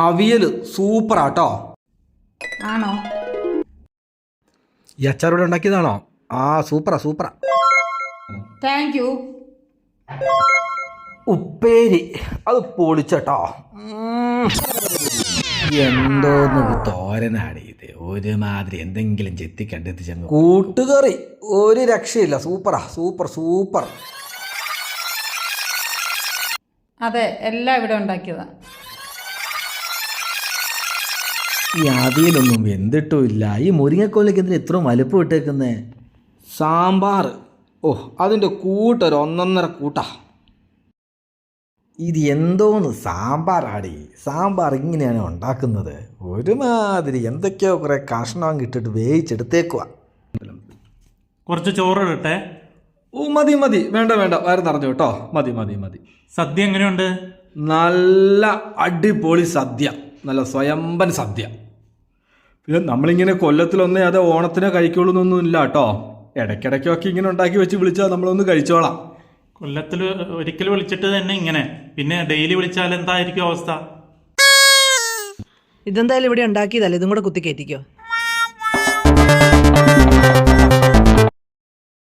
അവിയൽ സൂപ്പറാട്ടോ. ആണോ? ഈ അച്ചാറൂടെ ഉണ്ടാക്കിയതാണോ? സൂപ്പറാ. Thank you. ഉപ്പേരി അത് പൊളിച്ചട്ടോ. എന്തോന്ന് തോരനാണ് ഇത്, ഒരുമാതിരി എന്തെങ്കിലും ചെത്തി കണ്ടെത്തിച്ച കൂട്ടുകറി ഒരു രക്ഷയില്ല. സൂപ്പർ. അതെ, എല്ലാം ഇവിടെ ഉണ്ടാക്കിയതാ. ഈ അവിയലൊന്നും വെന്തിട്ടുമില്ല. ഈ മുരിങ്ങക്കോലിലേക്ക് എന്തിനാ ഇത്രയും വലുപ്പം ഇട്ടേക്കുന്നേ? സാമ്പാർ അതിൻ്റെ കൂട്ടൊരു ഒന്നൊന്നര കൂട്ടാ. ഇത് എന്തോന്ന് സാമ്പാറാടി. സാമ്പാർ ഇങ്ങനെയാണ് ഉണ്ടാക്കുന്നത്. ഒരുമാതിരി എന്തൊക്കെയോ കുറെ കഷ്ണം ഇട്ടിട്ട് വേവിച്ചെടുത്തേക്കുക. കുറച്ച് ചോറ് ഇടട്ടെ? മതി. വേണ്ട വയറ് നിറഞ്ഞു കേട്ടോ. മതി. സദ്യ എങ്ങനെയുണ്ട്? നല്ല അടിപൊളി സദ്യ, നല്ല സ്വയംഭൻ സദ്യ. പിന്നെ നമ്മളിങ്ങനെ കൊല്ലത്തിലൊന്നേ അത് ഓണത്തിനെ കഴിക്കുള്ളൂ എന്നൊന്നും ഇല്ല കേട്ടോ. ഇടയ്ക്കിടയ്ക്കൊക്കെ ഇങ്ങനെ ഉണ്ടാക്കി വെച്ച് വിളിച്ചാൽ നമ്മളൊന്ന് കഴിച്ചോളാം. കൊല്ലത്തിൽ ഒരിക്കൽ വിളിച്ചിട്ട് തന്നെ ഇങ്ങനെ, പിന്നെ ഡെയിലി വിളിച്ചാൽ എന്തായിരിക്കും അവസ്ഥ? ഇതെന്തായാലും ഇവിടെ ഉണ്ടാക്കിയതല്ലേ, ഇതും കൂടെ കുത്തി കയറ്റിക്കോ.